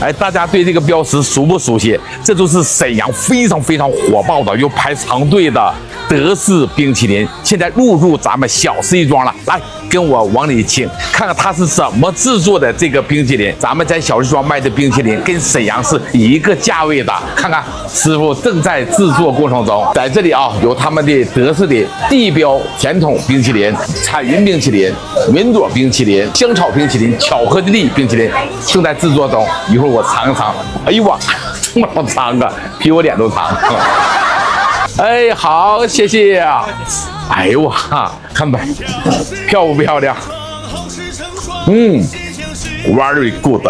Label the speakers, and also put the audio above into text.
Speaker 1: 哎，大家对这个标识熟不熟悉？这就是沈阳非常非常火爆的，又排长队的德式冰淇淋，现在入咱们小四季庄了。来，跟我往里请，看看它是怎么制作的这个冰淇淋。咱们在小四季庄卖的冰淇淋跟沈阳是一个价位的。看看师傅正在制作过程中，在这里啊，有他们的德式的地标甜筒冰淇淋、彩云冰淇淋、云朵冰淇淋、香草冰淇淋、巧克力冰淇淋正在制作中。一会儿我尝一尝。哎呦哇，这么好长啊，比我脸都长。哎，好，谢谢啊。哎呦哇，看吧，漂不漂亮？Very good。